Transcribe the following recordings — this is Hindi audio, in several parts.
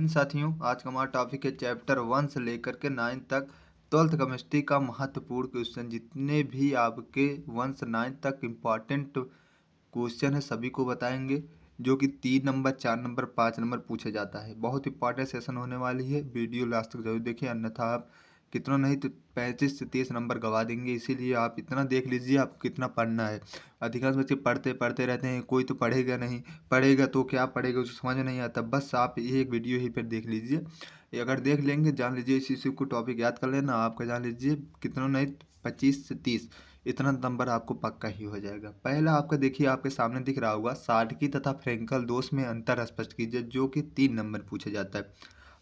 हिंद साथियों, आज का हमारा टॉपिक है चैप्टर 1 से लेकर के 9 तक 12th केमिस्ट्री का महत्वपूर्ण क्वेश्चन। जितने भी आपके 1 से 9 तक इम्पॉर्टेंट क्वेश्चन है सभी को बताएंगे, जो कि 3 नंबर 4 नंबर 5 नंबर पूछा जाता है। बहुत इंपॉर्टेंट सेशन होने वाली है, वीडियो लास्ट तक जरूर देखिए, अन्यथा आप कितना नहीं तो 35 से 30 नंबर गवा देंगे। इसीलिए आप इतना देख लीजिए आपको कितना पढ़ना है। अधिकांश बच्चे पढ़ते पढ़ते रहते हैं, कोई तो पढ़ेगा नहीं, पढ़ेगा तो क्या पढ़ेगा उसे समझ नहीं आता। बस आप ये एक वीडियो ही फिर देख लीजिए, ये अगर देख लेंगे जान लीजिए इसी को टॉपिक याद कर लेना आपका, जान लीजिए कितना नहीं 25 से 30 इतना नंबर आपको पक्का ही हो जाएगा। पहला आपका देखिए, आपके सामने दिख रहा होगा, साटकी तथा फ्रेंकल दोष में अंतर स्पष्ट कीजिए, जो कि 3 नंबर पूछा जाता है।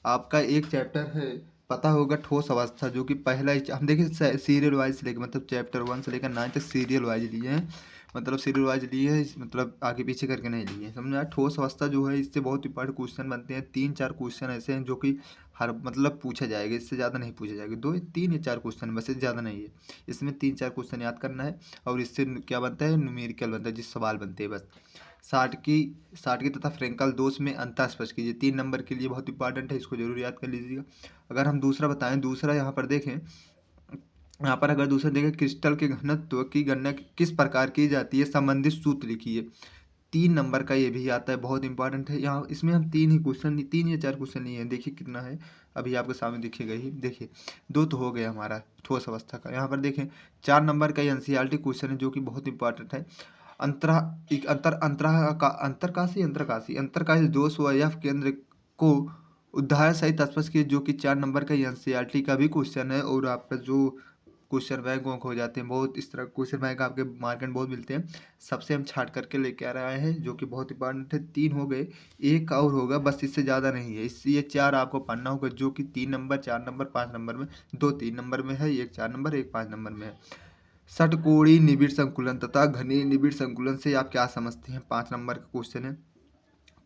आपका एक चैप्टर है, पता होगा, ठोस अवस्था, जो कि पहला हम देखिए सीरियल वाइज लेकर, मतलब चैप्टर 1 से लेकर 9 तक सीरियल वाइज लिए हैं, मतलब सीरियल वाइज लिए हैं, मतलब आगे पीछे करके नहीं लिए हैं, समझ में आया। ठोस अवस्था जो है, इससे बहुत इंपॉर्टेंट क्वेश्चन बनते हैं। 3-4 क्वेश्चन ऐसे हैं जो कि हर मतलब पूछा जाएगा, इससे ज़्यादा नहीं पूछा जाएगा। 2-3 या 4 क्वेश्चन बस, इससे ज़्यादा नहीं है। इसमें 3-4 क्वेश्चन याद करना है और इससे क्या बनता है, न्यूमेरिकल बनता है, जिस सवाल बनते हैं बस। साटकी तथा फ्रेंकल दोष में अंतर स्पष्ट कीजिए, 3 नंबर के लिए बहुत इंपॉर्टेंट है, इसको जरूर याद कर लीजिएगा। अगर हम दूसरा बताएं, दूसरा यहाँ पर देखें, यहाँ पर अगर दूसरा देखें, क्रिस्टल के घनत्व की गणना किस प्रकार की जाती है, संबंधित सूत्र लिखिए। 3 नंबर का ये भी आता है, बहुत इंपॉर्टेंट है। यहाँ इसमें हम 3 ही क्वेश्चन, 3 या 4 क्वेश्चन लिए हैं। देखिए कितना है, अभी आपके सामने दिखेगा ही। देखिए 2 तो हो गया हमारा ठोस अवस्था का। यहाँ पर देखें 4 नंबर का एनसीईआरटी क्वेश्चन है, जो कि बहुत इंपॉर्टेंट है। अंतरा अंतर अंतरा का अंतरकाशी दोष व एफ केंद्र को उदाहरण सहित स्पष्ट कीजिए, जो कि 4 नंबर का एनसीईआरटी का भी क्वेश्चन है। और आपका जो क्वेश्चन बैंक वॉक हो जाते हैं बहुत, इस तरह क्वेश्चन बैंक आपके मार्केट में बहुत मिलते हैं। सबसे हम छाट करके लेके आ रहे हैं, जो कि बहुत इंपॉर्टेंट है। 3 हो गए, एक और होगा बस, इससे ज़्यादा नहीं है। इसलिए 4 आपको पढ़ना होगा, जो कि 3 नंबर 4 नंबर 5 नंबर में, 2 3 नंबर में है, एक 4 नंबर एक 5 नंबर में है। षटकोणीय निबिड़ संकुलन तथा घनीय निबिड़ संकुलन से आप क्या समझते हैं, 5 नंबर का क्वेश्चन है।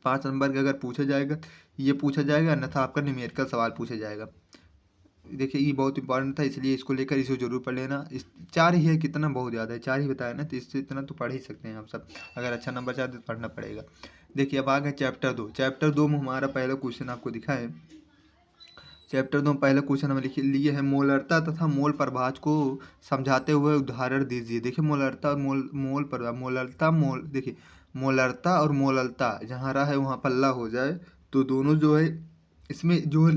5 नंबर का अगर पूछा जाएगा, ये पूछा जाएगा, अन्यथा आपका न्यूमेरिकल सवाल पूछा जाएगा। देखिए ये बहुत इंपॉर्टेंट था, इसलिए इसको लेकर इसको जरूर पढ़ लेना। इस 4 ही है, कितना बहुत ज़्यादा है, 4 ही बताया ना, तो इससे इतना तो पढ़ ही सकते हैं आप सब। अगर अच्छा नंबर चाहते तो पढ़ना पड़ेगा। देखिए अब आ गए चैप्टर 2। चैप्टर 2 में हमारा पहला क्वेश्चन आपको दिखा है। चैप्टर 2 में पहला क्वेश्चन हम लिख लिए है, मोलरता तथा मोल प्रभाज को समझाते हुए उदाहरण दीजिए। देखिए मोलरता और मोल प्रभाज, मोलरता मोल, देखिए मोलरता और मोललता जहाँ रहा है वहाँ पल्ला हो जाए, तो दोनों जो है, इसमें जो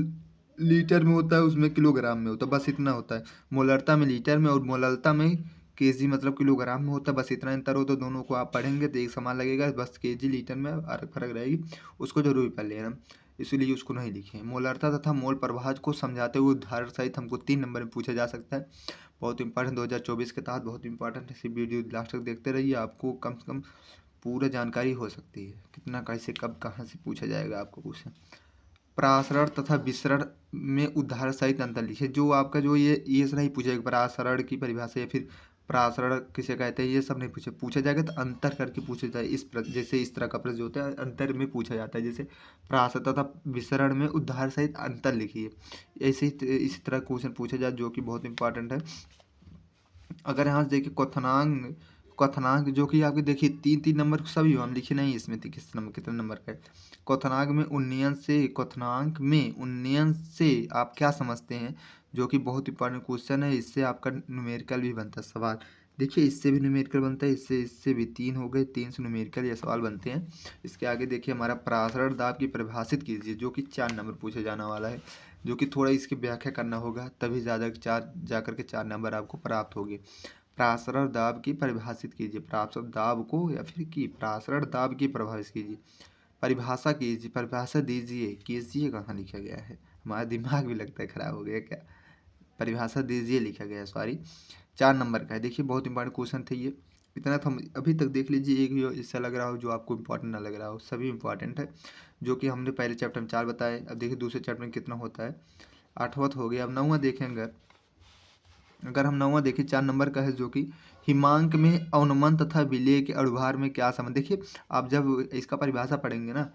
लीटर में होता है उसमें किलोग्राम में होता है, बस इतना होता है। मोलरता में लीटर में और मोललता में केजी मतलब किलोग्राम में होता है, बस इतना अंतर होता है। दोनों को आप पढ़ेंगे तो एक समान लगेगा, बस केजी लीटर में फर्क रहेगी, उसको जरूर पढ़ लेना, इसीलिए उसको नहीं लिखे। मोलरता तथा मोल प्रभाज को समझाते हुए उदाहरण सहित हमको 3 नंबर में पूछा जा सकता है। बहुत इंपॉर्टेंट 2024 के तहत बहुत इंपॉर्टेंट है, इसी वीडियो लास्ट तक देखते रहिए, आपको कम से कम पूरा जानकारी हो सकती है कितना कैसे कब कहाँ से पूछा जाएगा आपको क्वेश्चन। परासरण तथा विसरण में उदाहरण सहित अंतर लिखिए। जो आपका जो ये से नहीं पूछेगा, परासरण की परिभाषा या फिर परासरण किसे कहते हैं, ये सब नहीं पूछा जाएगा, तो अंतर करके पूछा जाए। जैसे इस तरह का प्रश्न जो होता है अंतर में पूछा जाता है, जैसे परासरण तथा विसरण में उदाहरण सहित अंतर लिखिए। ऐसे ही इसी तरह क्वेश्चन पूछा जाए, जो कि बहुत इंपॉर्टेंट है। अगर यहाँ से देखिए क्वथनांक जो कि आपके देखिए 3-3 नंबर सभी हम लिखे नहीं, इसमें किस नंबर कितने नंबर का है। क्वथनांक में उन्नयन से आप क्या समझते हैं, जो कि बहुत इंपॉर्टेंट क्वेश्चन है। इससे आपका न्यूमेरिकल भी बनता है सवाल। देखिए इससे भी न्यूमेरिकल बनता है, इससे भी 3 हो गए, 3 से न्यूमेरिकल ये सवाल बनते हैं। इसके आगे देखिए हमारा परासरण दाब की परिभाषित कीजिए, जो कि 4 नंबर पूछे जाने वाला है, जो कि थोड़ा इसकी व्याख्या करना होगा, तभी ज़्यादा 4 जाकर के 4 नंबर आपको प्राप्त होंगे। परासरण दाब की परिभाषित कीजिए, परासरण दाब को या फिर की परासरण दाब की परिभाषित कीजिए, परिभाषा कीजिए, परिभाषा दीजिए, कीजिए कहाँ लिखा गया है, हमारा दिमाग भी लगता है खराब हो गया क्या, परिभाषा दीजिए लिखा गया है, सॉरी। 4 नंबर का है। देखिए बहुत इंपॉर्टेंट क्वेश्चन थे ये, इतना तो हम अभी तक देख लीजिए। एक भी इससे लग रहा हो जो आपको इंपॉर्टेंट ना लग रहा हो, सभी इंपॉर्टेंट है, जो कि हमने पहले चैप्टर में 4 बताए। अब देखिए दूसरे चैप्टर में कितना होता है, 8वां हो गया। अब 9वां देखेंगे, अगर हम 9वां देखें 4 नंबर का है, जो कि हिमांक में अवनमन तथा विलय के अणुभार में क्या संबंध। देखिए आप जब इसका परिभाषा पढ़ेंगे ना,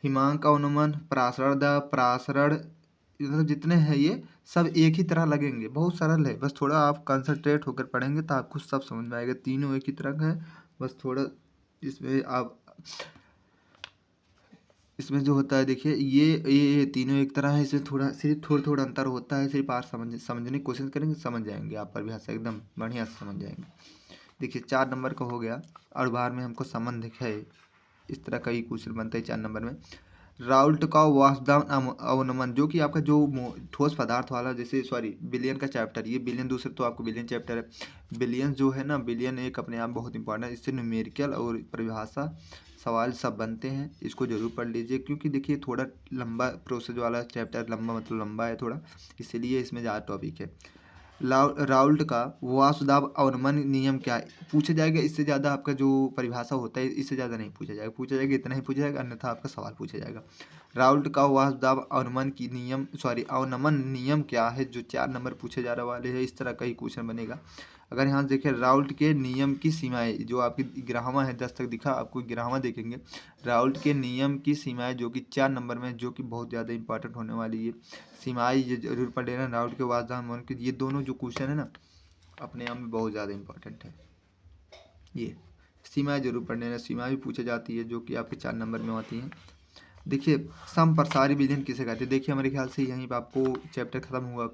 हिमांक अवनमन, परासरण दाब, परासरण, मतलब जितने हैं ये सब एक ही तरह लगेंगे, बहुत सरल है, बस थोड़ा आप कंसंट्रेट होकर पढ़ेंगे तो आपको सब समझ में आएगा। तीनों एक ही तरह का है, बस थोड़ा इसमें आप इसमें जो होता है देखिए, ये तीनों एक तरह है, इसमें थोड़ा सिर्फ थोड़ा अंतर होता है। सिर्फ आप समझने की कोशिश करेंगे, समझ जाएंगे आप परिभाषा एकदम बढ़िया से समझ जाएंगे। देखिए 4 नंबर का हो गया, और बाहर में हमको संबंध है, इस तरह का ही क्वेश्चन बनता है 4 नंबर में। राउल्ट का वाष्पदान अवनमन, जो कि आपका जो ठोस पदार्थ वाला, जैसे सॉरी बिलियन का चैप्टर, ये बिलियन दूसरे तो आपको बिलियन चैप्टर है। बिलियन जो है ना, बिलियन एक अपने आप बहुत इंपॉर्टेंट है। इससे न्यूमेरिकल और परिभाषा सवाल सब बनते हैं, इसको जरूर पढ़ लीजिए, क्योंकि देखिए थोड़ा लंबा प्रोसेस वाला चैप्टर, लंबा मतलब लंबा है थोड़ा, इसीलिए इसमें ज़्यादा टॉपिक है। राउल्ट का वासुदाब अवनमन नियम क्या है, पूछा जाएगा। इससे ज़्यादा आपका जो परिभाषा होता है, इससे ज़्यादा नहीं पूछा जाएगा। पूछा जाएगा इतना ही पूछा जाएगा, अन्यथा आपका सवाल पूछा जाएगा। राउल्ट का वासुदाब अवनमन की नियम सॉरी अवनमन नियम क्या है, जो 4 नंबर पूछे जाने वाले हैं, इस तरह का ही क्वेश्चन बनेगा। अगर यहाँ देखिए राउल्ट के नियम की सीमाएं, जो आपकी ग्रामा है 10 तक दिखा, आपको ग्रामा देखेंगे। राउल्ट के नियम की सीमाएं जो कि 4 नंबर में, जो कि बहुत ज़्यादा इंपॉर्टेंट होने वाली है। सीमाएं ये जरूर पढ़ लेना, राउल्ट के वासुदाब के ये दोनों जो क्वेश्चन है ना, अपने आप में बहुत ज़्यादा इंपॉर्टेंट है। ये सीमाएं जरूर पढ़ लेना, सीमाएं भी पूछी जाती है, जो कि आपके 4 नंबर में आती हैं। देखिए समप्रसारी विलयन किसे कहते हैं, देखिए हमारे ख्याल से यहीं पर आपको चैप्टर खत्म हुआ,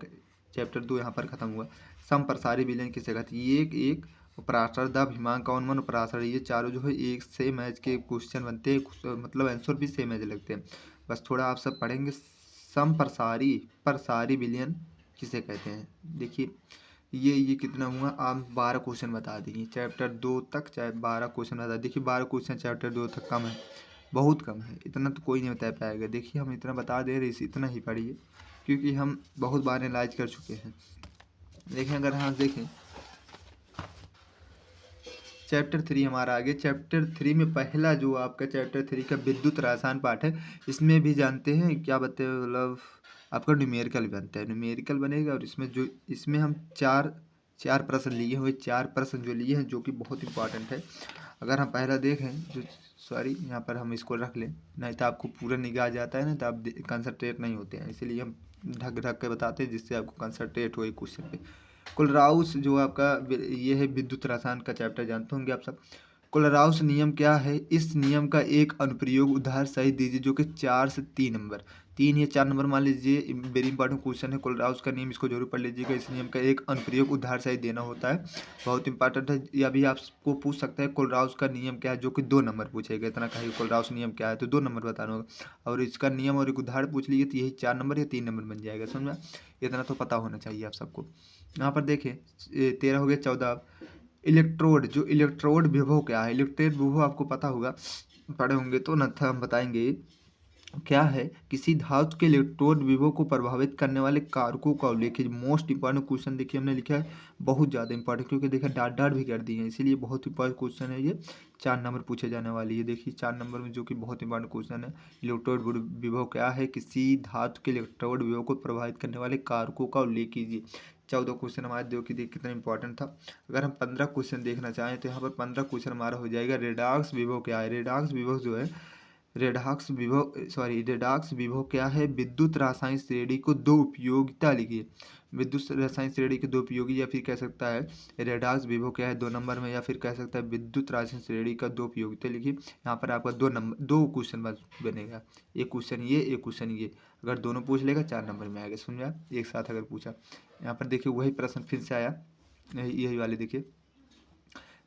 चैप्टर 2 यहाँ पर खत्म हुआ। समप्रसारी विलयन किसे कहते हैं, ये एक पराशर द भीमांक का उन्मन पराशर, ये चारों जो है एक से मैच के क्वेश्चन बनते हैं, मतलब आंसर भी सेम मैच लगते हैं। बस थोड़ा आप सब पढ़ेंगे। समप्रसारी प्रसारी विलयन किसे कहते हैं, देखिए ये कितना हुआ, आप 12 क्वेश्चन बता देंगे चैप्टर 2 तक, चाहे 12 क्वेश्चन बता। देखिए 12 क्वेश्चन चैप्टर 2 तक कम है, बहुत कम है, इतना तो कोई नहीं बता पाएगा। देखिए हम इतना बता दे रहे, इसी इतना ही पढ़िए, क्योंकि हम बहुत बार एनालाइज कर चुके हैं। देखें अगर हाँ देखें, चैप्टर 3 हमारा आगे। चैप्टर 3 में पहला जो आपका चैप्टर 3 का विद्युत रसायन पाठ है, इसमें भी जानते हैं क्या बताए, मतलब आपका न्यूमेरिकल बनता है, न्यूमेरिकल बनेगा। और इसमें हम चार प्रश्न लिए हुए, 4 प्रश्न जो लिए हैं, जो कि बहुत इंपॉर्टेंट है। अगर हम पहला देखें जो सॉरी यहाँ पर हम इसको रख लें, नहीं तो आपको पूरा निगाह जाता है ना, तो आप कंसंट्रेट नहीं होते हैं, इसीलिए हम ढक ढक के बताते हैं, जिससे आपको कंसंट्रेट हो एक क्वेश्चन पे। कोलराउस जो आपका ये है विद्युत रसायन का चैप्टर, जानते होंगे आप सब। कोलराउस नियम क्या है, इस नियम का एक अनुप्रयोग उदाहरण सहित दीजिए, जो कि 4 से 3 नंबर, 3 या 4 नंबर मान लीजिए, वेरी इंपॉर्टेंट क्वेश्चन है। कोलराउस का नियम, इसको जरूर पढ़ लीजिएगा। इस नियम का एक अनुप्रयोग उदाहरण सहित देना होता है, बहुत इंपॉर्टेंट है। या भी आपको पूछ सकता है कोलराउस का नियम क्या है, जो कि 2 नंबर पूछेगा। इतना कहिए कोलराउस नियम क्या है, तो 2 नंबर बताना होगा। और इसका नियम और एक उदाहरण पूछ लीजिए, तो यही 4 नंबर या 3 नंबर बन जाएगा, समझा। इतना तो पता होना चाहिए आप सबको। यहाँ पर देखें 13 हो गया। 14 इलेक्ट्रोड, जो इलेक्ट्रोड विभव क्या है, इलेक्ट्रोड विभव आपको पता होगा, पढ़े होंगे तो, न था हम बताएंगे क्या है। किसी धातु के इलेक्ट्रोड विभव को प्रभावित करने वाले कारकों का उल्लेख है। मोस्ट इंपॉर्टेंट क्वेश्चन देखिए हमने लिखा है, बहुत ज़्यादा इंपॉर्टेंट, क्योंकि देखिए डाट डाट भी कर दिए हैं, इसीलिए बहुत इंपॉर्टेंट क्वेश्चन है ये। 4 नंबर पूछे जाने वाली है। देखिए 4 नंबर में जो कि बहुत इंपॉर्टेंट क्वेश्चन है, इलेक्ट्रोड विभव क्या है, किसी धातु के इलेक्ट्रोड विभव को प्रभावित करने वाले कारकों का उल्लेख कीजिए। 14 क्वेश्चन हमारे जो कि कितना इंपॉर्टेंट था। अगर हम 15 क्वेश्चन देखना चाहें, तो यहाँ पर 15 क्वेश्चन हमारा हो जाएगा। रेडॉक्स विभव क्या है, रेडॉक्स विभव जो है, रेडॉक्स विभव क्या है, विद्युत रासायनिक श्रेणी को 2 उपयोगिता लिखिए। विद्युत रासायनिक श्रेणी के 2 उपयोगी, या फिर कह सकता है रेडॉक्स विभव क्या है 2 नंबर में, या फिर कह सकता है विद्युत रासायनिक श्रेणी का 2 उपयोगिता लिखिए। यहाँ पर आपका 2 क्वेश्चन बस बनेगा, एक क्वेश्चन ये, एक क्वेश्चन ये। अगर दोनों पूछ लेगा 4 नंबर में आएगा, समझा, एक साथ अगर पूछा। यहाँ पर देखिए वही प्रश्न फिर से आया, यही वाले देखिए।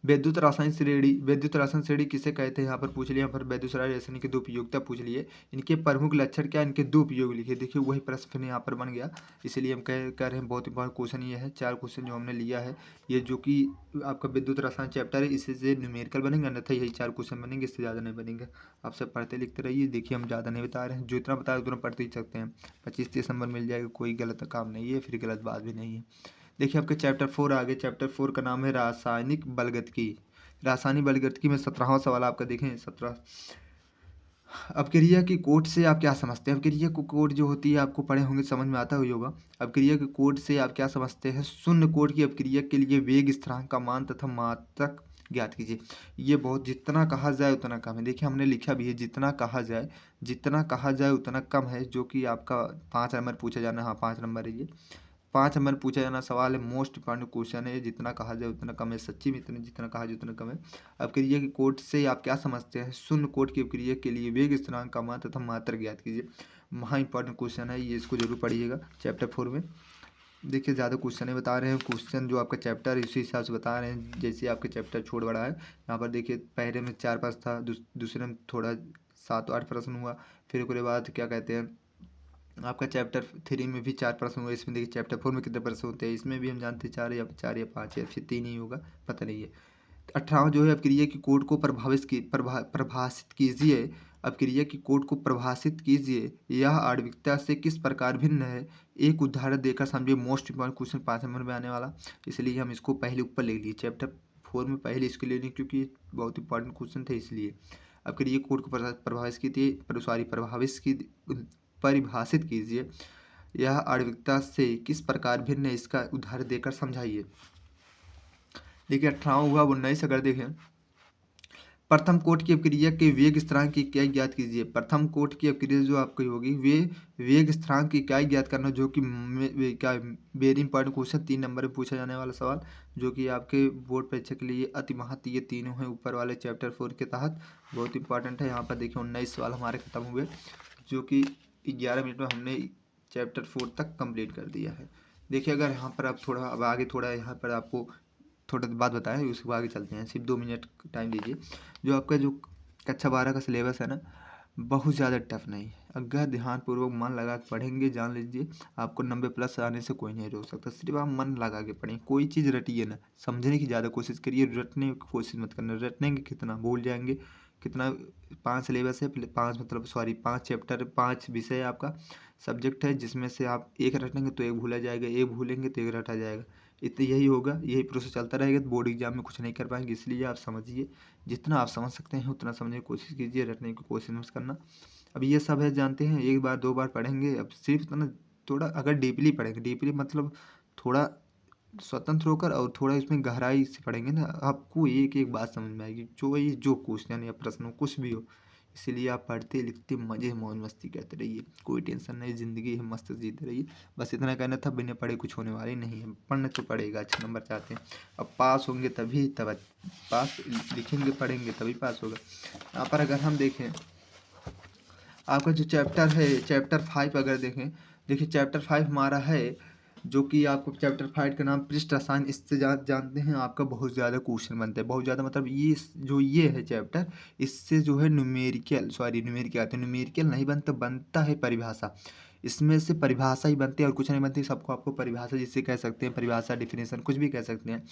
विद्युत रासायनिक श्रेणी किसे कहते हैं, यहाँ पर पूछ लिया। यहाँ पर विद्युत रासायनिक की 2 उपयोगिता पूछ लिए, इनके प्रमुख लक्षण क्या, इनके 2 उपयोग लिखे। देखिए वही प्रश्न फिर यहाँ पर बन गया, इसीलिए हम कह रहे हैं बहुत इंपॉर्टेंट क्वेश्चन ये है। 4 क्वेश्चन जो हमने लिया है, ये जो कि आपका विद्युत रसायन चैप्टर है, इससे से न्यूमेरिकल बनेंगे, अन्यथा यही 4 क्वेश्चन बनेंगे, इससे ज़्यादा नहीं बनेंगे। आप सब पढ़ते लिखते रहिए। देखिए हम ज़्यादा नहीं बता रहे हैं, जो इतना बता रहे उतना पढ़ते ही सकते हैं। 25-30 नंबर मिल जाएगा, कोई गलत काम नहीं है, फिर गलत बात भी नहीं है। देखिए आपके चैप्टर 4 आगे। चैप्टर 4 का नाम है रासायनिक बलगतिकी। रासायनिक बलगतिकी में 17वां सवाल आपका देखें, 17। अपक्रिया की कोट से आप क्या समझते हैं, अपक्रिया की कोट जो होती है आपको पढ़े होंगे, समझ में आता हुआ होगा। अपक्रिया की कोट से आप क्या समझते हैं, शून्य कोट की अपक्रिया के लिए वेग स्थिरांक का मान तथा मात्रक ज्ञात कीजिए। ये बहुत, जितना कहा जाए उतना कम है। देखिए हमने लिखा भी है, जितना कहा जाए उतना कम है, जो कि आपका 5 नंबर पूछा जाना। हाँ 5 नंबर है ये, 5 नंबर पूछा जाना सवाल है, मोस्ट इंपॉर्टेंट क्वेश्चन है, जितना कहा जाए उतना कम है, सच्ची में इतने जितना कहा जाए उतना कम है। अपक्रिया की कोट से आप क्या समझते हैं? शून्य कोट की अपक्रिया के लिए वेग स्थिरांक का मान तथा मात्रक ज्ञात कीजिए। महा इंपॉर्टेंट क्वेश्चन है ये, इसको जरूर पढ़िएगा चैप्टर 4 में। देखिए ज़्यादा क्वेश्चन बता रहे हैं, क्वेश्चन जो आपका चैप्टर है उसी हिसाब से बता रहे हैं, जैसे आपके चैप्टर छोट बड़ा है। यहाँ पर देखिए पहले में 4-5 था, दूसरे में थोड़ा 7-8 प्रश्न हुआ, फिर उसके बाद क्या कहते हैं आपका चैप्टर 3 में भी 4 प्रश्न हुए। इसमें देखिए चैप्टर 4 में कितने प्रश्न होते हैं, इसमें भी हम जानते हैं 4 या 5 या फिर 3 ही होगा, पता नहीं है। 18वां जो है, अपक्रिया की कोट को परिभाषित कीजिए। अपक्रिया की कोट को परिभाषित कीजिए, यह आणविकता से किस प्रकार भिन्न है? एक उदाहरण देकर समझिए। मोस्ट इंपॉर्टेंट क्वेश्चन 5 नंबर में आने वाला, इसलिए हम इसको पहले ऊपर ले लिए, चैप्टर 4 में पहले इसके ले लिए क्योंकि ये बहुत इंपॉर्टेंट क्वेश्चन थे इसलिए। अपक्रिया कोट को परिभाषित कीजिए, यह आणविकता से किस प्रकार भिन्न है, इसका उदाहरण देकर समझाइए। देखिए 18वां हुआ, 19 अगर देखें, प्रथम कोट की अपक्रिया के वेग स्थिरांक की इकाई ज्ञात कीजिए। प्रथम कोट की अपक्रिया जो आपकी होगी वे वेग स्थिरांक की इकाई ज्ञात करना, जो कि क्या वेरी इंपॉर्टेंट क्वेश्चन 3 नंबर में पूछा जाने वाला सवाल, जो कि आपके बोर्ड परीक्षा के लिए अति महत्व, ये तीनों हैं ऊपर वाले चैप्टर 4 के तहत, बहुत इंपॉर्टेंट है। यहाँ पर देखिए 19 सवाल हमारे खत्म हुए, जो कि 11 मिनट में हमने चैप्टर 4 तक कंप्लीट कर दिया है। देखिए अगर यहाँ पर आप थोड़ा अब आगे थोड़ा यहाँ पर आपको थोड़ा बात बताएं, उसके आगे चलते हैं, सिर्फ 2 मिनट टाइम दीजिए। जो आपका जो कक्षा 12 का सिलेबस है ना, बहुत ज़्यादा टफ नहीं है, अगर ध्यानपूर्वक मन लगा के पढ़ेंगे, जान लीजिए आपको 90+ आने से कोई नहीं रोक सकता। सिर्फ आप मन लगा के पढ़ें, कोई चीज़ रटिए ना, समझने की ज़्यादा कोशिश करिए, रटने की कोशिश मत करना। रटनेंगे कितना, भूल जाएंगे कितना। 5 सिलेबस है, 5 चैप्टर, 5 विषय आपका सब्जेक्ट है, जिसमें से आप एक रटेंगे तो एक भूला जाएगा, एक भूलेंगे तो एक रटा जाएगा। इतना यही होगा, यही प्रोसेस चलता रहेगा, तो बोर्ड एग्जाम में कुछ नहीं कर पाएंगे। इसलिए आप समझिए, जितना आप समझ सकते हैं उतना समझने की कोशिश कीजिए, रटने की कोशिश मत करना। अब ये सब है, जानते हैं, एक बार 2 बार पढ़ेंगे, अब सिर्फ इतना थोड़ा अगर डीपली पढ़ेंगे, डीपली मतलब थोड़ा स्वतंत्र होकर और थोड़ा इसमें गहराई से पढ़ेंगे ना, आपको एक एक बात समझ में आएगी, जो क्वेश्चन या प्रश्न हो, कुछ भी हो। इसीलिए आप पढ़ते लिखते मज़े मौज मस्ती करते रहिए, कोई टेंशन नहीं, ज़िंदगी है, मस्त जीते रहिए। बस इतना कहना था, बिना पढ़े कुछ होने वाले नहीं है, पढ़ने तो पड़ेगा, अच्छे नंबर चाहते हैं। अब पास होंगे तभी, तब पास, लिखेंगे पढ़ेंगे तभी पास होगा। यहाँ पर अगर हम देखें आपका जो चैप्टर है, चैप्टर 5 अगर देखें, देखिए चैप्टर 5 हमारा है, जो कि आपको चैप्टर 5 का नाम पृष्ठ रसायन, इससे जानते हैं आपका बहुत ज़्यादा क्वेश्चन बनते हैं, बहुत ज़्यादा मतलब ये है चैप्टर, इससे जो है न्यूमेरिकल नहीं बनता, बनता है परिभाषा। इसमें से परिभाषा ही बनती है और कुछ नहीं बनती, सबको आपको परिभाषा जिससे कह सकते हैं, परिभाषा डिफिनेशन कुछ भी कह सकते हैं,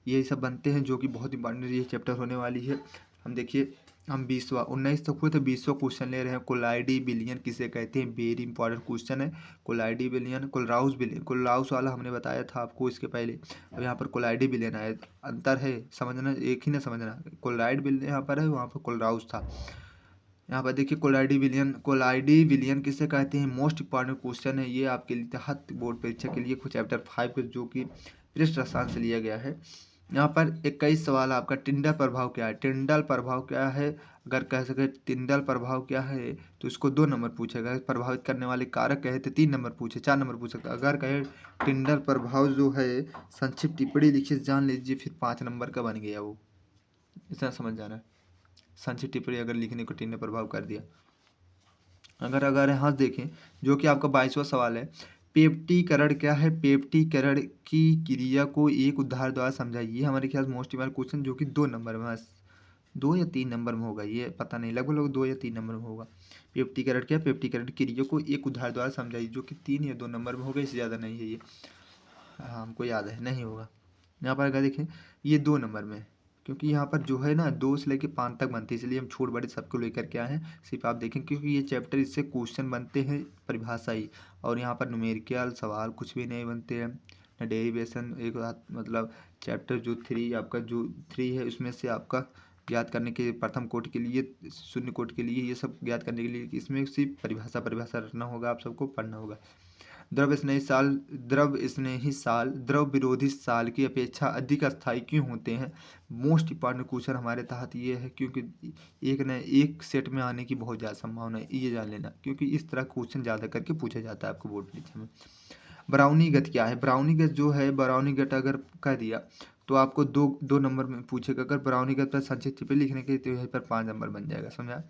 यही सब बनते हैं, जो कि बहुत इंपॉर्टेंट ये चैप्टर होने वाली है। हम देखिए, हम 20वां 19 तक हुए तो 20वां क्वेश्चन ले रहे हैं, कोलाइडी विलयन किसे कहते हैं, वेरी इंपॉर्टेंट क्वेश्चन है। कोलाइडी विलयन, कोलराउस वाला हमने बताया था आपको इसके पहले। अब यहाँ पर कोलाइडी विलयन आया, अंतर है, समझना एक ही ना समझना, कोलाइड विलयन यहाँ पर है, वहाँ पर कोलराउस था। यहाँ पर देखिए कोलाइडी विलयन किसे कहते हैं, मोस्ट इंपॉर्टेंट क्वेश्चन है ये आपके लिए तहत बोर्ड परीक्षा के लिए, कुछ चैप्टर 5 जो कि पृष्ठ रसायन से लिया गया है। यहाँ पर 21 सवाल आपका, टिंडल प्रभाव क्या है, टिंडल प्रभाव क्या है, अगर कह सके टिंडल प्रभाव क्या है तो इसको 2 नंबर पूछेगा, प्रभावित करने वाले कारक कहे तो 3 नंबर पूछे, 4 नंबर पूछ सकता, अगर कहे टिंडल प्रभाव जो है संक्षिप्त टिप्पणी लिखिए, जान लीजिए फिर 5 नंबर का बन गया वो, इतना समझ जाना है। संक्षिप्त टिप्पणी अगर लिखने को टिंडल प्रभाव कर दिया। अगर यहाँ देखें, जो कि आपका 22वां सवाल है, पेप्टीकरण क्या है, पेप्टीकरण की क्रिया को एक उदाहरण द्वारा समझाइए। हमारे ख्याल मोस्ट इंपॉर्टेंट क्वेश्चन, जो कि 2 नंबर में, 2 या 3 नंबर में होगा, ये पता नहीं, लगभग 2 या 3 नंबर में होगा। पेप्टीकरण क्या, पेप्टीकरण की क्रिया को एक उदाहरण द्वारा समझाइए, जो कि 3 या 2 नंबर में होगा, इससे ज़्यादा नहीं है ये, हाँ हमको याद है, नहीं होगा। यहाँ पर अगर देखें ये 2 नंबर में, क्योंकि यहाँ पर जो है ना 2 से लेकर 5 तक बनती है, इसलिए हम छोट बड़े सबको लेकर के आए हैं, सिर्फ आप देखें, क्योंकि ये चैप्टर इससे क्वेश्चन बनते हैं परिभाषा ही, और यहाँ पर न्यूमेरिकल सवाल कुछ भी नहीं बनते हैं, न डेरिवेशन, एक मतलब चैप्टर जो 3 आपका जो 3 है उसमें से आपका ज्ञात करने के प्रथम कोट के लिए, शून्य कोट के लिए, ये सब ज्ञात करने के लिए इसमें सिर्फ परिभाषा रखना होगा, आप सबको पढ़ना होगा। द्रव स्नेही साल द्रव विरोधी साल की अपेक्षा अधिक अस्थायी क्यों होते हैं। मोस्ट इंपॉर्टेंट क्वेश्चन हमारे तहत ये है, क्योंकि एक सेट में आने की बहुत ज़्यादा संभावना है, ये जान लेना, क्योंकि इस तरह क्वेश्चन ज़्यादा करके पूछा जाता है आपको बोर्ड परीक्षा में। ब्राउनीगत क्या है? ब्राउनीगत जो है, ब्राउनीगत अगर कह दिया तो आपको दो नंबर में पूछेगा। अगर ब्राउनीगत पर संचित टिप्पणी लिखने के तो यहीं पर 5 नंबर बन जाएगा, समझा?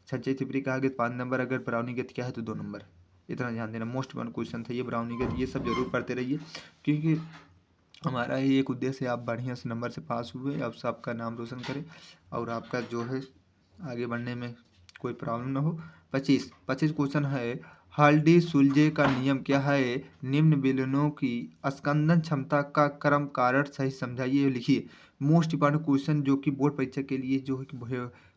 संचित टिप्पणी कहा गया 5 नंबर, अगर ब्राउनीगत क्या है तो 2 नंबर। इतना ध्यान देना, मोस्ट वन क्वेश्चन था ये ब्राउनीगत। ये सब जरूर पढ़ते रहिए, क्योंकि हमारा ही एक उद्देश्य है आप बढ़िया से नंबर से पास हुए, अब सबका नाम रोशन करें और आपका जो है आगे बढ़ने में कोई प्रॉब्लम ना हो। 25 क्वेश्चन है, हाल्डी सुलजे का नियम क्या है? निम्न विलयनों की स्कंदन क्षमता का क्रम कारण सही समझाइए, लिखिए। मोस्ट इंपॉर्टेंट क्वेश्चन जो कि बोर्ड परीक्षा के लिए जो है कि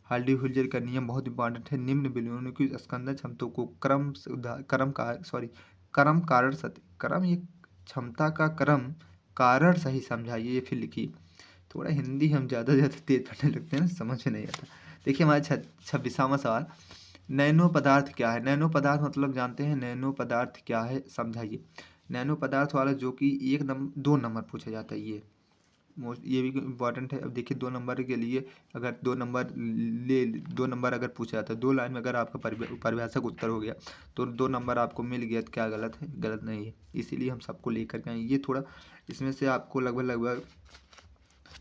हाल्डी हुल्जर का नियम बहुत इंपॉर्टेंट है। निम्न विलयनों की स्कंदन क्षमता को क्रम कारण सत्य क्रम, ये क्षमता का क्रम कारण सही समझाइए, ये फिर लिखिए। थोड़ा हिंदी हम ज़्यादा तेज पढ़ने लगते हैं ना, समझ में नहीं आता। देखिए हमारा 26वां सवाल, नैनो पदार्थ क्या है? नैनो पदार्थ मतलब जानते हैं, नैनो पदार्थ क्या है समझाइए। नैनो पदार्थ वाला जो कि 2 नंबर पूछा जाता है, ये भी इम्पॉर्टेंट है। अब देखिए 2 नंबर के लिए अगर 2 नंबर अगर पूछा जाता है 2 लाइन में, अगर आपका परिभाषक उत्तर हो गया तो 2 नंबर आपको मिल गया, तो क्या गलत है? गलत नहीं है। इसीलिए हम सबको लेकर के आए। ये थोड़ा इसमें से आपको लगभग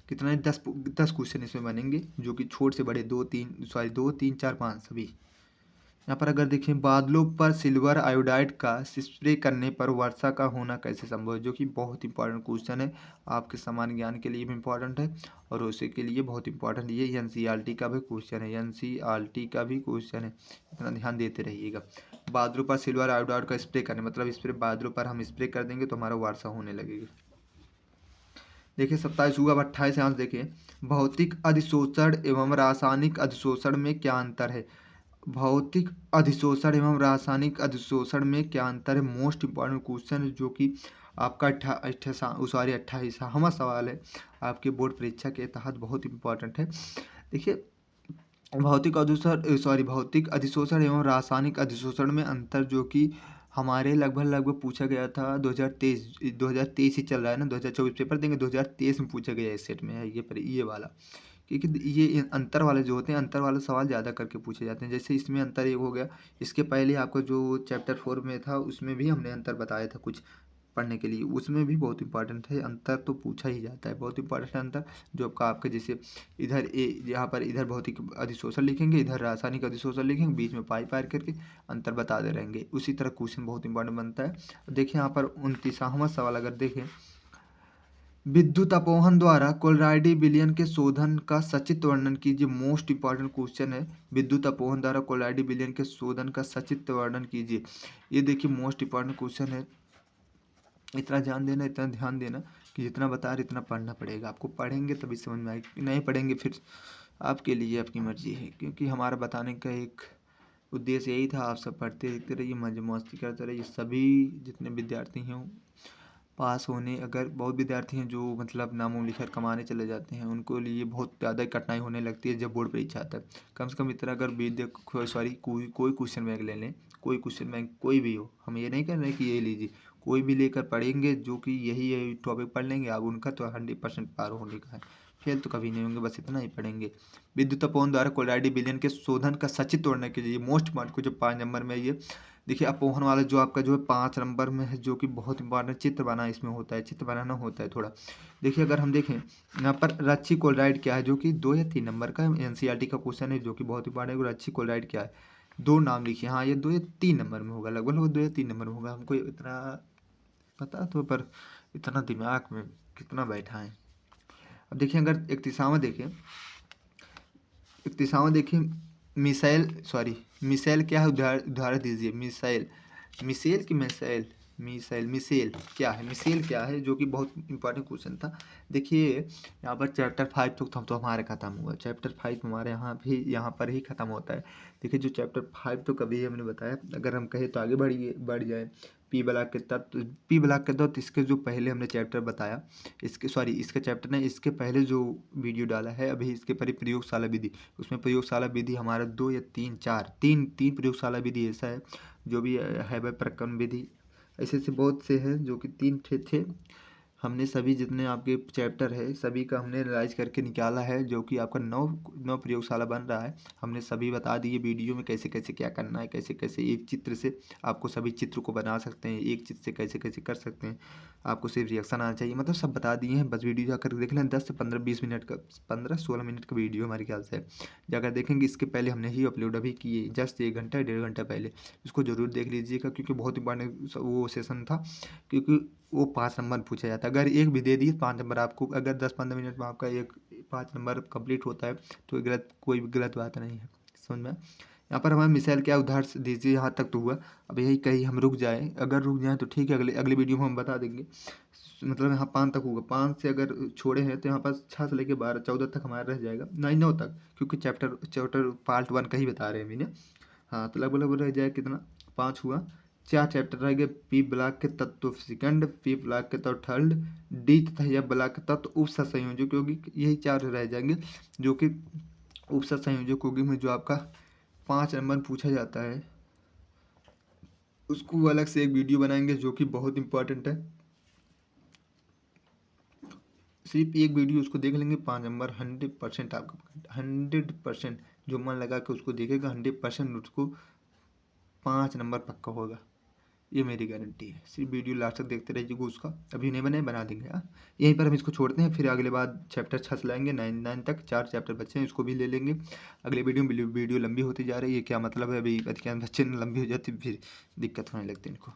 कितना 10 क्वेश्चन इसमें बनेंगे, जो कि छोटे से बड़े 2 3 4 5 सभी। यहाँ पर अगर देखें, बादलों पर सिल्वर आयोडाइड का स्प्रे करने पर वर्षा का होना कैसे संभव है? जो कि बहुत इंपॉर्टेंट क्वेश्चन है, आपके सामान्य ज्ञान के लिए भी इम्पॉर्टेंट है और उसी के लिए बहुत इंपॉर्टेंट। ये एनसीईआरटी का भी क्वेश्चन है, एनसीईआरटी का भी क्वेश्चन है, इतना ध्यान देते रहिएगा। बादलों पर सिल्वर आयोडाइड का स्प्रे करने मतलब स्प्रे, बादलों पर हम स्प्रे कर देंगे तो हमारा वर्षा होने लगेगी। देखिए 27 हुआ। अब 28 यहाँ से देखिए, भौतिक अधिशोषण एवं रासायनिक अधिशोषण में क्या अंतर है? भौतिक अधिशोषण एवं रासायनिक अधिशोषण में क्या अंतर है? मोस्ट इंपॉर्टेंट क्वेश्चन है, जो कि आपका 28वां सवाल है, आपके बोर्ड परीक्षा के तहत बहुत इंपॉर्टेंट है। देखिए भौतिक अधिशोषण एवं रासायनिक अधिशोषण में अंतर, जो कि हमारे लगभग पूछा गया था 2023 ही चल रहा है ना, 2024 पेपर देंगे 2023 में पूछा गया इस सेट में है ये वाला। क्योंकि ये अंतर वाले जो होते हैं, अंतर वाले सवाल ज़्यादा करके पूछे जाते हैं। जैसे इसमें अंतर एक हो गया, इसके पहले आपका जो चैप्टर 4 में था उसमें भी हमने अंतर बताया था कुछ पढ़ने के लिए, उसमें भी बहुत इंपॉर्टेंट है। अंतर तो पूछा ही जाता है, बहुत इंपॉर्टेंट है अंतर। जो आपके जैसे इधर यहाँ पर इधर भौतिक अधिशोषण लिखेंगे, इधर रासायनिक अधिशोषण लिखेंगे, बीच में पाई पार करके अंतर बता दे रहेंगे। उसी तरह क्वेश्चन बहुत इंपॉर्टेंट बनता है। देखिए यहाँ पर 29वां सवाल अगर देखें, विद्युत अपोहन द्वारा कोलराइडी विलयन के शोधन का सचित्र वर्णन कीजिए। मोस्ट इंपॉर्टेंट क्वेश्चन है, विद्युत अपोहन द्वारा कोलराइडी विलयन के शोधन का सचित्र वर्णन कीजिए। ये देखिए मोस्ट इंपॉर्टेंट क्वेश्चन है, इतना ध्यान देना कि जितना बता रहे इतना पढ़ना पड़ेगा आपको। पढ़ेंगे तभी समझ में आएगी, नहीं पढ़ेंगे फिर आपके लिए आपकी मर्जी है। क्योंकि हमारा बताने का एक उद्देश्य यही था, आप सब पढ़ते लिखते रहिए, मौज मस्ती करते रहिए। सभी जितने विद्यार्थी हैं पास होने, अगर बहुत विद्यार्थी हैं जो मतलब नामों लिखकर कमाने चले जाते हैं, उनको लिए बहुत ज़्यादा कठिनाई होने लगती है जब बोर्ड परीक्षा आता है। कम से कम इतना अगर कोई क्वेश्चन बैंक ले लें, कोई क्वेश्चन बैंक कोई भी हो, हम ये नहीं कह रहे कि ये लीजिए, कोई भी लेकर पढ़ेंगे जो कि यही टॉपिक पढ़ लेंगे आप, उनका तो 100% पार होने का है। फेल तो कभी नहीं होंगे, बस इतना ही पढ़ेंगे। विद्युत अपोहन द्वारा कोलराइडी विलयन के शोधन का सचित्र वर्णन कीजिए। मोस्ट इंपॉर्टेंट को जो 5 नंबर में ये देखिए, अपोहन वाला जो आपका जो है 5 नंबर में है, जो कि बहुत इंपॉर्टेंट चित्र बना इसमें होता है, चित्र बनाना होता है थोड़ा। देखिए अगर हम देखें यहाँ पर रच्छी क्लोराइड क्या है, जो कि 2 या 3 नंबर का एनसीईआरटी का क्वेश्चन है, जो कि बहुत इंपॉर्टेंट है। रच्छी क्लोराइड क्या है, 2 नाम लिखिए। हाँ ये 2 या 3 नंबर में होगा, लगभग 2 या 3 नंबर में होगा, हमको इतना पता तो, पर इतना दिमाग में कितना बैठा है। अब देखिए अगर 31वां देखिए, मिसाइल क्या है, उदाहरण दीजिए। मिसाइल की मिसाइल क्या है, मिसाइल क्या है, जो कि बहुत इंपॉर्टेंट क्वेश्चन था। देखिए यहाँ पर चैप्टर 5 तो हमारे ख़त्म हुआ, चैप्टर 5 हमारे यहाँ पर ही ख़त्म होता है। देखिए जो चैप्टर 5 तो कभी हमने बताया, अगर हम कहें तो आगे बढ़ जाए। पी ब्लॉक के तत्व, इसके जो पहले हमने चैप्टर बताया, इसके चैप्टर ने इसके पहले जो वीडियो डाला है अभी, इसके पर प्रयोगशाला विधि, उसमें प्रयोगशाला विधि हमारा 2 या 3 प्रयोगशाला विधि ऐसा है जो भी है, प्रक्रम विधि, ऐसे बहुत से हैं जो कि 3 थे। हमने सभी जितने आपके चैप्टर है सभी का हमने एनालाइज करके निकाला है, जो कि आपका नौ प्रयोगशाला बन रहा है। हमने सभी बता दिए वीडियो में कैसे कैसे क्या करना है, कैसे कैसे एक चित्र से आपको सभी चित्र को बना सकते हैं, एक चित्र से कैसे कैसे कर सकते हैं, आपको सिर्फ रिएक्शन आना चाहिए, मतलब सब बता दिए हैं। बस वीडियो जाकर देख लें, 10 से 15-20 मिनट का, 15-16 मिनट का वीडियो हमारे ख्याल से है। जाकर देखेंगे, इसके पहले हमने ही अपलोड अभी किए, जस्ट 1 घंटा 1.5 घंटा पहले। इसको ज़रूर देख लीजिएगा क्योंकि बहुत इंपॉर्टेंट वो सेशन था, क्योंकि वो 5 नंबर पूछा जाता है। अगर एक भी दे दिए 5 नंबर आपको, अगर 10-15 मिनट में आपका एक 5 नंबर कंप्लीट होता है तो गलत, कोई भी गलत बात नहीं है। समझ में? यहाँ पर हमारा मिसाइल क्या उदाहरण दीजिए, यहाँ तक तो हुआ। अब यही कहीं हम रुक जाएँ, अगर रुक जाएँ तो ठीक है, अगले अगले वीडियो में हम बता देंगे। मतलब यहाँ 5 तक होगा, 5 से अगर छोड़े हैं तो यहाँ पर 6 से लेकर 12-14 तक हमारा रह जाएगा, 9 तक, क्योंकि चैप्टर पार्ट 1 का ही बता रहे हैं अभी ना। हाँ, तो लगभग रह जाए कितना, 5 हुआ। 4 चैप्टर रह गए, पी ब्लॉक के तत्व सेकंड, पी ब्लॉक के तत्व थर्ड, डी तथा एफ ब्लॉक के तत्व उपसत संयोजक, क्योंकि यही 4 रह जाएंगे, जो कि उपसत संयोजक में जो आपका 5 नंबर पूछा जाता है, उसको अलग से एक वीडियो बनाएंगे जो कि बहुत इंपॉर्टेंट है। सिर्फ एक वीडियो उसको देख लेंगे, 5 नंबर 100% आपका, 100% जो मन लगा के उसको देखेगा 100% उसको 5 नंबर पक्का होगा, ये मेरी गारंटी है। सिर्फ वीडियो लास्ट तक देखते रहिएगा उसका, अभी नहीं बनाए बना देंगे। हाँ, यहीं पर हम इसको छोड़ते हैं, फिर अगले बाद चैप्टर 6 से लाएंगे, 9 तक 4 चैप्टर बच्चे हैं, इसको भी ले लेंगे। अगले वीडियो लंबी होती जा रही है, क्या मतलब है, अभी अधिकांश बच्चे लंबी हो जाती फिर दिक्कत होने लगती है इनको।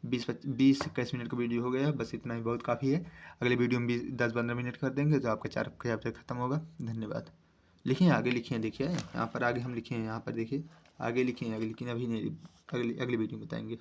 20-21 मिनट का वीडियो हो गया, बस इतना ही बहुत काफ़ी है। अगले वीडियो में 10-15 मिनट कर देंगे तो आपका 4 चैप्टर खत्म होगा। धन्यवाद। लिखिए आगे, लिखिए, देखिए यहाँ पर आगे हम लिखे हैं, यहाँ पर देखिए आगे लिखिए आगे, लेकिन अभी नहीं, अगली वीडियो में बताएंगे।